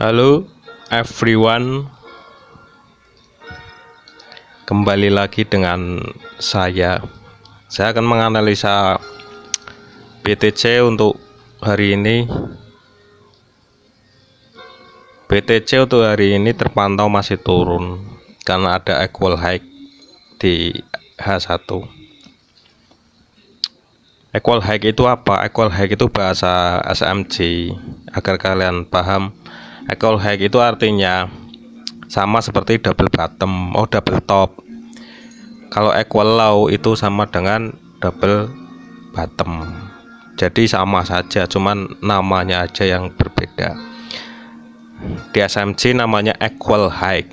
Halo everyone, kembali lagi dengan saya. Saya akan menganalisa BTC untuk hari ini. BTC untuk hari ini terpantau masih turun karena ada equal high di H1. Equal high itu apa? Equal high itu bahasa SMJ. Agar kalian paham, equal high itu artinya sama seperti double bottom, double top. Kalau equal low itu sama dengan double bottom. Jadi sama saja, cuman namanya aja yang berbeda. Di SMJ namanya equal high.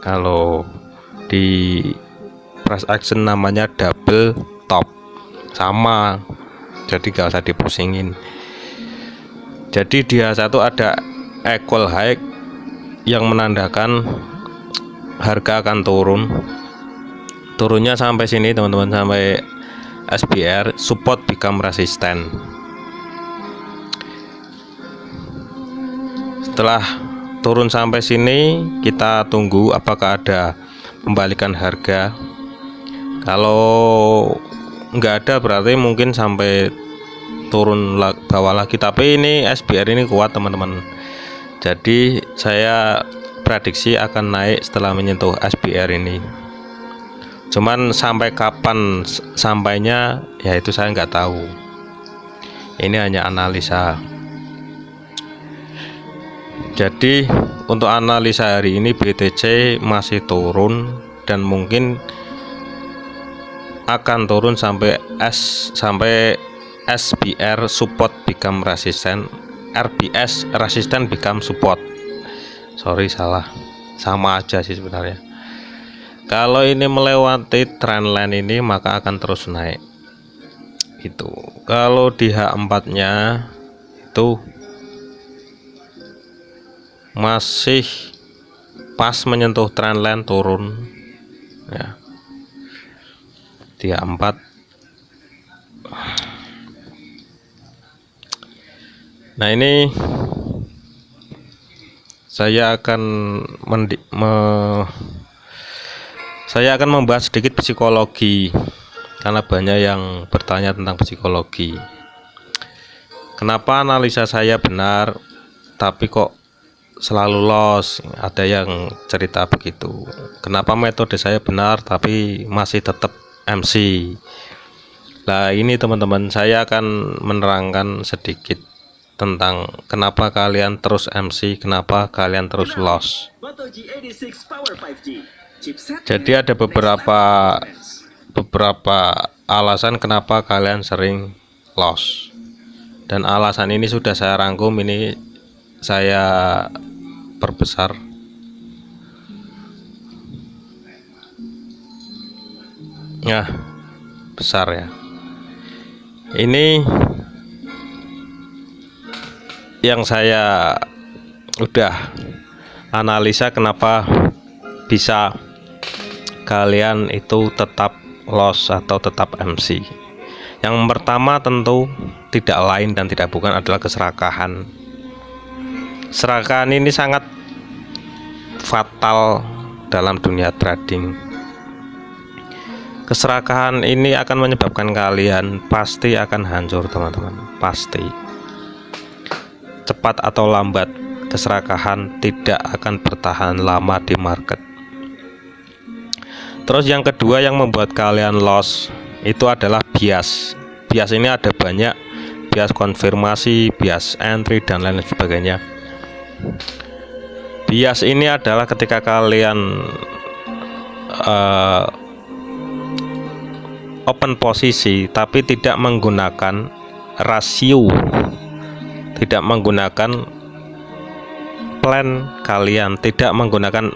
Kalau di price action namanya double top. Sama. Jadi gak usah dipusingin. Jadi di H1 ada equal high yang menandakan harga akan turun. Turunnya sampai sini teman-teman, sampai SBR, support become resistant. Setelah turun sampai sini, kita tunggu apakah ada pembalikan harga. Kalau nggak ada berarti mungkin sampai turun bawah lagi, tapi ini SBR ini kuat teman-teman. Jadi saya prediksi akan naik setelah menyentuh SBR ini. Cuman sampai kapan sampainya ya itu saya nggak tahu. Ini hanya analisa. Jadi untuk analisa hari ini BTC masih turun dan mungkin akan turun sampai SBR support become resistant, RBS resistant become support. Sorry salah, sama aja sih sebenarnya. Kalau ini melewati trendline ini maka akan terus naik. Itu. Kalau di H4-nya itu masih pas menyentuh trendline turun ya. Di H4 nah ini saya akan membahas sedikit psikologi karena banyak yang bertanya tentang psikologi. Kenapa analisa saya benar tapi kok selalu loss? Ada yang cerita begitu. Kenapa metode saya benar tapi masih tetap MC? Nah ini teman-teman, saya akan menerangkan sedikit tentang kenapa kalian terus MC, kenapa kalian terus loss. Jadi ada beberapa alasan kenapa kalian sering loss, dan alasan ini sudah saya rangkum, ini saya perbesar. Nah, besar ya. Ini yang saya udah analisa kenapa bisa kalian itu tetap loss atau tetap MC. Yang pertama tentu tidak lain dan tidak bukan adalah keserakahan. Keserakahan ini sangat fatal dalam dunia trading. Keserakahan ini akan menyebabkan kalian pasti akan hancur teman-teman, pasti. Cepat atau lambat keserakahan tidak akan bertahan lama di market. Terus yang kedua yang membuat kalian loss itu adalah bias. Bias ini ada banyak, bias konfirmasi, bias entry dan lain sebagainya. Bias ini adalah ketika kalian open posisi tapi tidak menggunakan rasio, tidak menggunakan plan kalian, tidak menggunakan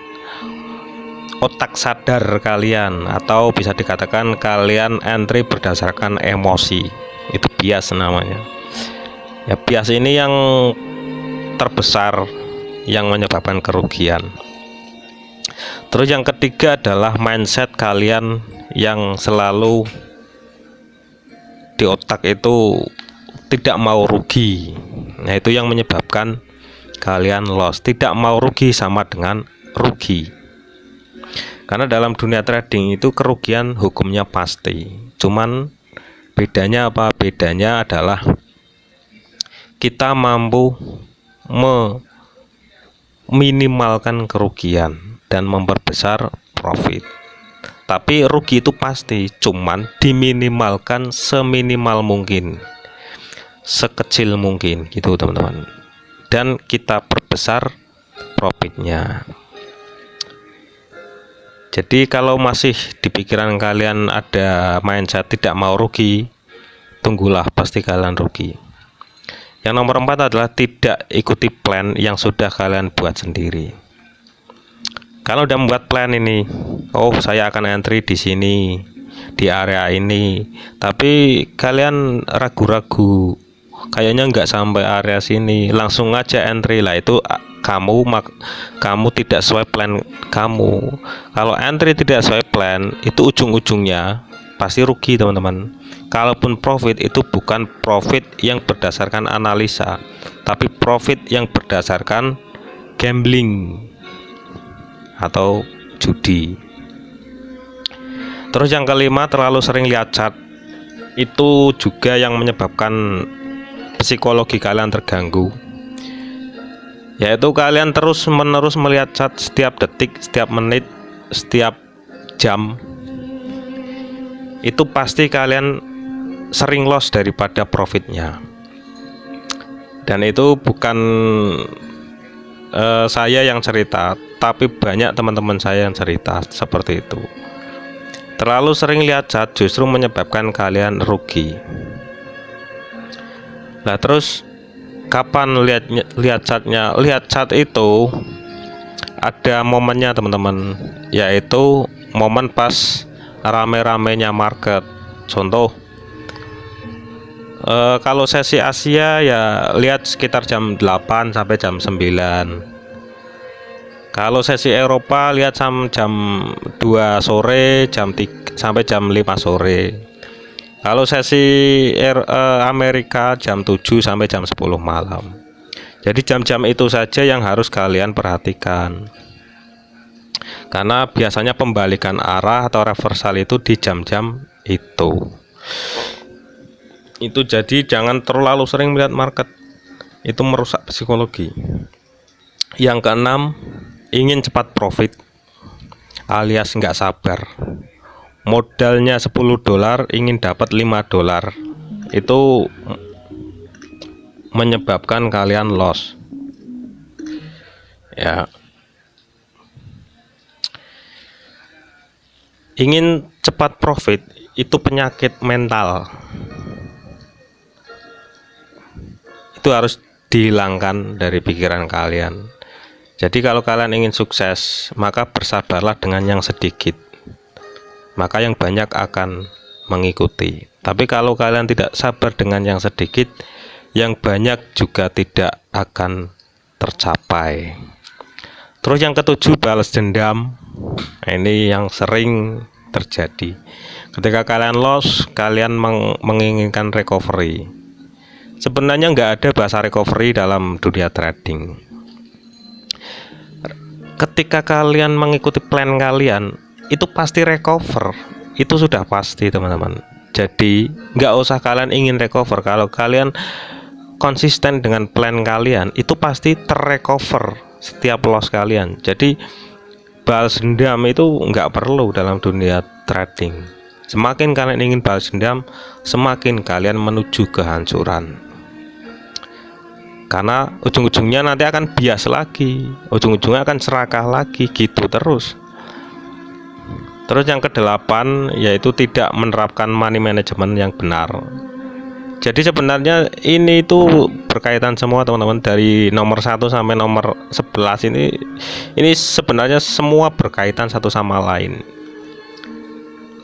otak sadar kalian, atau bisa dikatakan kalian entry berdasarkan emosi. Itu bias namanya ya. Bias ini yang terbesar yang menyebabkan kerugian. Terus yang ketiga adalah mindset kalian yang selalu di otak itu tidak mau rugi. Nah itu yang menyebabkan kalian loss. Tidak mau rugi sama dengan rugi. Karena dalam dunia trading itu kerugian hukumnya pasti. Cuman bedanya apa? Bedanya adalah kita mampu meminimalkan kerugian dan memperbesar profit. Tapi rugi itu pasti, cuman diminimalkan seminimal mungkin, sekecil mungkin gitu teman-teman, dan kita perbesar profitnya. Jadi kalau masih di pikiran kalian ada mindset tidak mau rugi, tunggulah pasti kalian rugi. Yang nomor 4 adalah tidak ikuti plan yang sudah kalian buat sendiri. Kalau udah membuat plan ini, oh saya akan entry di sini, di area ini, tapi kalian ragu-ragu, kayaknya nggak sampai area sini, langsung aja entry lah, itu kamu tidak sesuai plan kamu. Kalau entry tidak sesuai plan, itu ujung-ujungnya pasti rugi teman-teman. Kalaupun profit itu bukan profit yang berdasarkan analisa, tapi profit yang berdasarkan gambling atau judi. Terus yang kelima, terlalu sering lihat chart. Itu juga yang menyebabkan psikologi kalian terganggu, yaitu kalian terus-menerus melihat chart setiap detik, setiap menit, setiap jam. Itu pasti kalian sering loss daripada profitnya. Dan itu bukan saya yang cerita, tapi banyak teman-teman saya yang cerita seperti itu. Terlalu sering lihat chart justru menyebabkan kalian rugi. Nah terus kapan lihat chartnya? Lihat chart itu ada momennya teman-teman, yaitu momen pas rame-ramenya market. Contoh, kalau sesi Asia ya lihat sekitar jam 8 sampai jam 9. Kalau sesi Eropa lihat jam 2 sore sampai jam 5 sore. Kalau sesi Amerika jam 7 sampai jam 10 malam. Jadi jam-jam itu saja yang harus kalian perhatikan. Karena biasanya pembalikan arah atau reversal itu di jam-jam itu. Itu jadi jangan terlalu sering melihat market, itu merusak psikologi. Yang keenam, ingin cepat profit alias nggak sabar. Modalnya $10 ingin dapat $5, itu menyebabkan kalian loss ya. Ingin cepat profit itu penyakit mental, itu harus dihilangkan dari pikiran kalian. Jadi kalau kalian ingin sukses, maka bersabarlah dengan yang sedikit, maka yang banyak akan mengikuti. Tapi kalau kalian tidak sabar dengan yang sedikit, yang banyak juga tidak akan tercapai. Terus yang ketujuh, balas dendam. Ini yang sering terjadi. Ketika kalian loss, kalian menginginkan recovery. Sebenarnya nggak ada bahasa recovery dalam dunia trading. Ketika kalian mengikuti plan kalian, itu pasti recover. Itu sudah pasti teman-teman. Jadi nggak usah kalian ingin recover. Kalau kalian konsisten dengan plan kalian, itu pasti terrecover setiap loss kalian. Jadi balas dendam itu nggak perlu dalam dunia trading. Semakin kalian ingin balas dendam, semakin kalian menuju kehancuran. Karena ujung-ujungnya nanti akan bias lagi, ujung-ujungnya akan serakah lagi, gitu terus. Terus yang kedelapan, yaitu tidak menerapkan money management yang benar. Jadi sebenarnya ini itu berkaitan semua teman-teman, dari nomor 1 sampai nomor 11 ini sebenarnya semua berkaitan satu sama lain.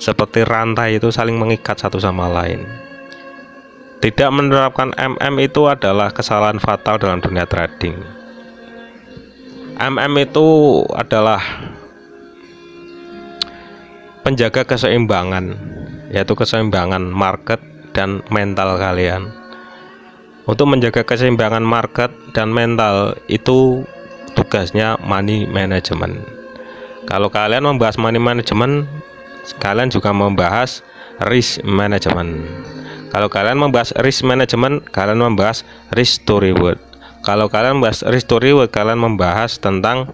Seperti rantai itu saling mengikat satu sama lain. Tidak menerapkan MM itu adalah kesalahan fatal dalam dunia trading. MM itu adalah penjaga keseimbangan, yaitu keseimbangan market dan mental kalian. Untuk menjaga keseimbangan market dan mental itu tugasnya money management. Kalau kalian membahas money management, kalian juga membahas risk management. Kalau kalian membahas risk management, kalian membahas risk to reward. Kalau kalian membahas risk to reward, kalian membahas tentang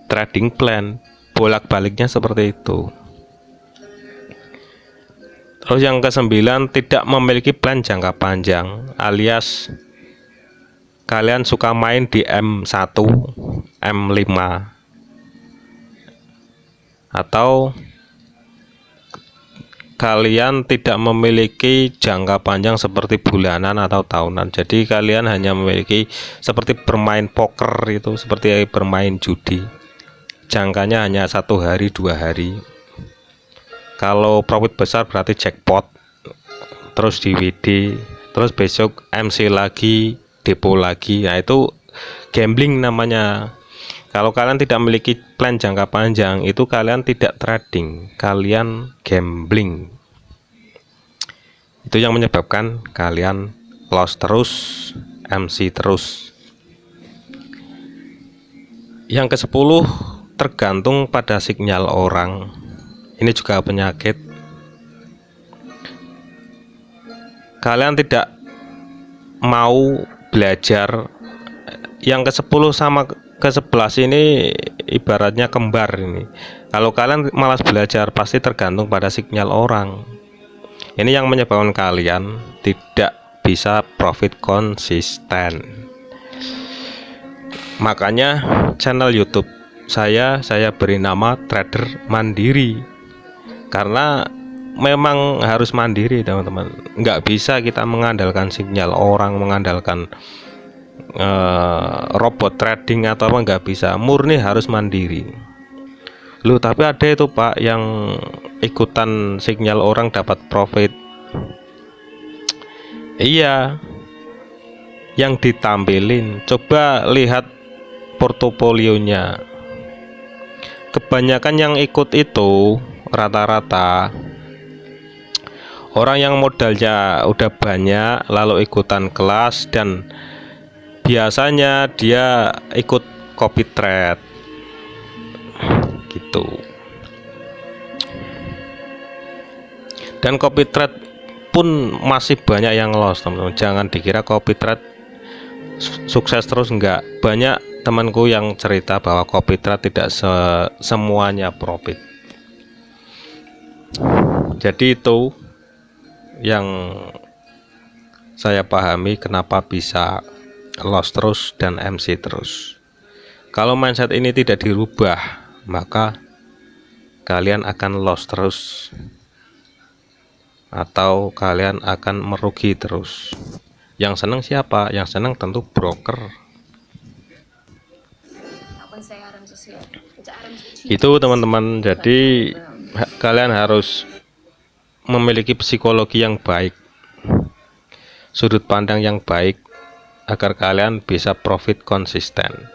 trading plan. Bolak-baliknya seperti itu. Terus yang ke-9, tidak memiliki plan jangka panjang, alias kalian suka main di M1, M5, atau kalian tidak memiliki jangka panjang seperti bulanan atau tahunan. Jadi kalian hanya memiliki seperti bermain poker, itu seperti bermain judi, jangkanya hanya 1 hari 2 hari. Kalau profit besar berarti jackpot, terus DVD, terus besok MC lagi, depo lagi. Nah itu gambling namanya. Kalau kalian tidak memiliki plan jangka panjang, itu kalian tidak trading, kalian gambling. Itu yang menyebabkan kalian loss terus, MC terus. Yang ke-10, tergantung pada sinyal orang. Ini juga penyakit. Kalian tidak mau belajar. Yang ke-10 sama ke-11 ini ibaratnya kembar ini. Kalau kalian malas belajar, pasti tergantung pada sinyal orang. Ini yang menyebabkan kalian tidak bisa profit konsisten. Makanya channel YouTube saya beri nama Trader Mandiri. Karena memang harus mandiri, teman-teman. Nggak bisa kita mengandalkan sinyal orang, mengandalkan robot trading atau apa, nggak bisa. Murni harus mandiri. Loh, tapi ada itu Pak yang ikutan sinyal orang dapat profit. Iya, yang ditampilin. Coba lihat portofolionya. Kebanyakan yang ikut itu rata-rata orang yang modalnya udah banyak lalu ikutan kelas, dan biasanya dia ikut copy trade gitu. Dan copy trade pun masih banyak yang loss, teman-teman. Jangan dikira copy trade sukses terus, enggak. Banyak temanku yang cerita bahwa copy trade tidak semuanya profit. Jadi itu yang saya pahami kenapa bisa loss terus dan MC terus. Kalau mindset ini tidak dirubah, maka kalian akan loss terus atau kalian akan merugi terus. Yang senang siapa? Yang senang tentu broker. Itu teman-teman. Jadi kalian harus memiliki psikologi yang baik, sudut pandang yang baik, agar kalian bisa profit konsisten.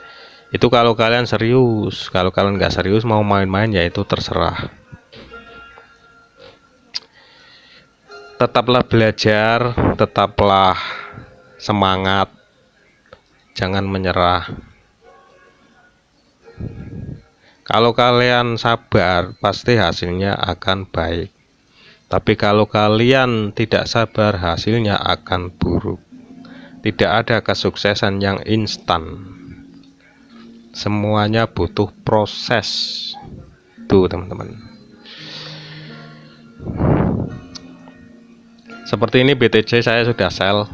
Itu kalau kalian serius. Kalau kalian nggak serius, mau main-main, ya itu terserah. Tetaplah belajar, tetaplah semangat, jangan menyerah. Kalau kalian sabar, pasti hasilnya akan baik. Tapi kalau kalian tidak sabar, hasilnya akan buruk. Tidak ada kesuksesan yang instan. Semuanya butuh proses. Tuh, teman-teman. Seperti ini BTC saya sudah sell.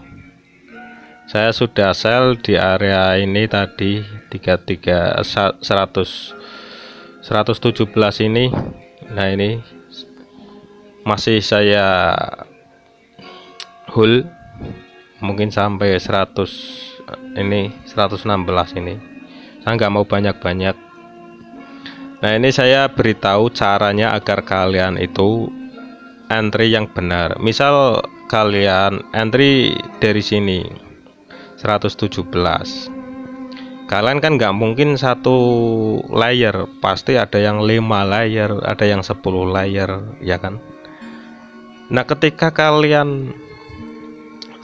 Saya sudah sell di area ini tadi 117 ini. Nah, ini masih saya hold mungkin sampai 100 ini, 116 ini. Saya nggak mau banyak-banyak. Nah, ini saya beritahu caranya agar kalian itu entry yang benar. Misal kalian entry dari sini 117. Kalian kan nggak mungkin satu layer, pasti ada yang 5 layer, ada yang 10 layer, ya kan? Nah, ketika kalian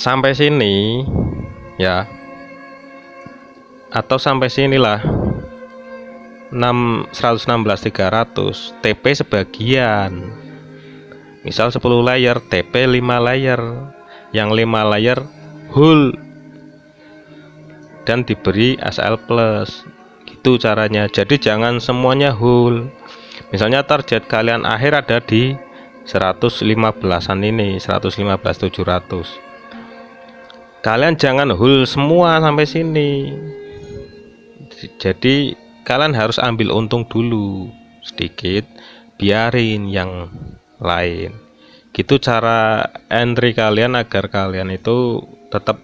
sampai sini ya, atau sampai sinilah 116.300 TP sebagian. Misal 10 layer TP 5 layer, yang 5 layer whole dan diberi SL plus. Gitu caranya. Jadi jangan semuanya whole. Misalnya target kalian akhir ada di 115-an ini, 115.700. Kalian jangan whole semua sampai sini. Jadi kalian harus ambil untung dulu sedikit, biarin yang lain. Gitu cara entry kalian agar kalian itu tetap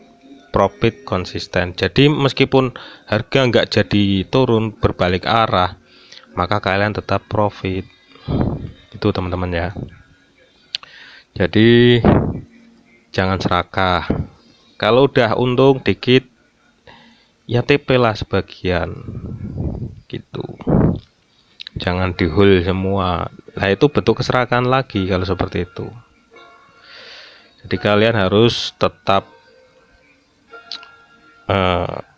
profit konsisten. Jadi meskipun harga nggak jadi turun berbalik arah, maka kalian tetap profit. Itu teman-teman ya. Jadi jangan serakah. Kalau udah untung dikit, ya TP lah sebagian gitu. Jangan di hold semua. Nah itu bentuk keserakahan lagi kalau seperti itu. Jadi kalian harus tetap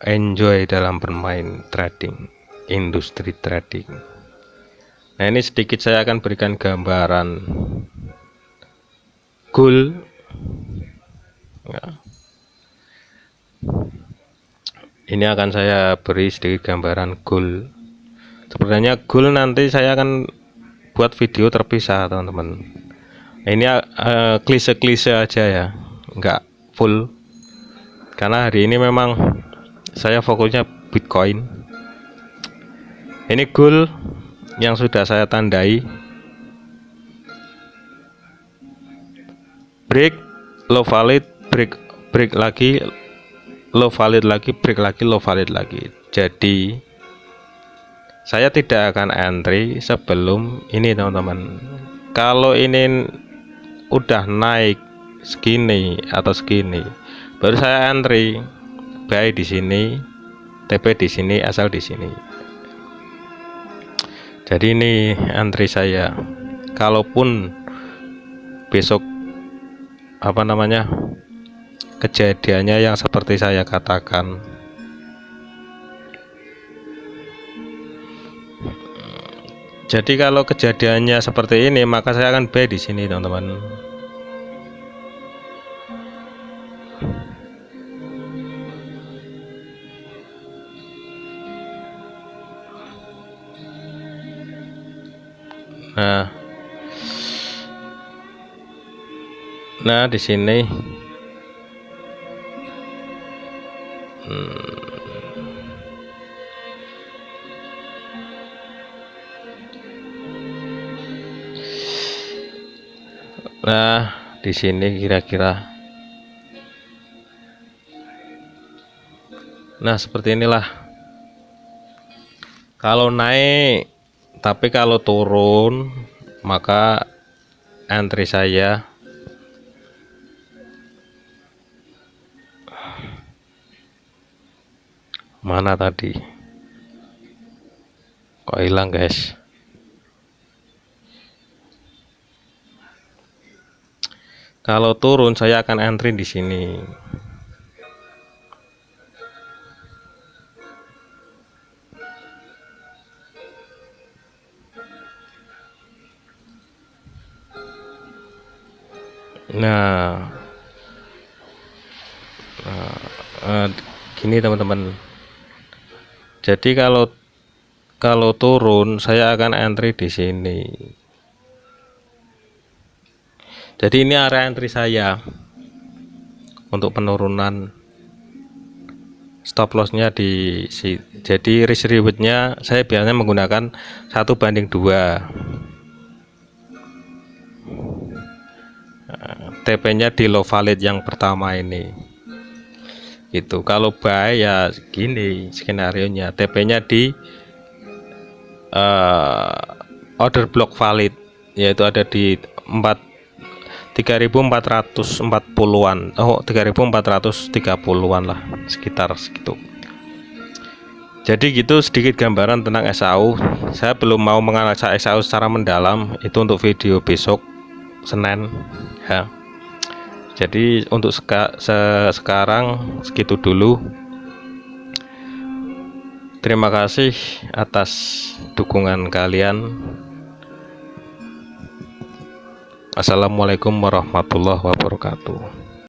enjoy dalam bermain trading, industri trading. Nah ini sedikit saya akan berikan gambaran gold ya. Ini akan saya beri sedikit gambaran gold. Sebenarnya gold nanti saya akan buat video terpisah teman-teman. Ini klise-klise aja ya, nggak full. Karena hari ini memang saya fokusnya Bitcoin. Ini gold yang sudah saya tandai. Break, low valid, break lagi, low valid lagi, break lagi, low valid lagi. Jadi saya tidak akan entry sebelum ini teman-teman. Kalau ini udah naik segini atau segini, baru saya entry, buy di sini, TP di sini, asal di sini. Jadi ini entry saya. Kalaupun besok kejadiannya yang seperti saya katakan, jadi kalau kejadiannya seperti ini, maka saya akan buy di sini teman-teman. Nah di sini kira-kira seperti inilah. Kalau naik, tapi kalau turun maka entry saya mana tadi, kok hilang guys. Kalau turun saya akan entry di sini. Gini teman-teman. Jadi kalau turun saya akan entry di sini. Jadi ini area entry saya untuk penurunan. Stop lossnya di jadi risk rewardnya saya biasanya menggunakan 1:2. TP nya di low valid yang pertama ini. Itu kalau buy ya gini skenario nya, TP nya di order block valid, yaitu ada di 3.440-an, 3.430-an lah, sekitar segitu. Jadi gitu sedikit gambaran tentang SAU. Saya belum mau menganalisa SAU secara mendalam, itu untuk video besok Senin ya. Jadi untuk sekarang segitu dulu. Terima kasih atas dukungan kalian. Assalamualaikum warahmatullahi wabarakatuh.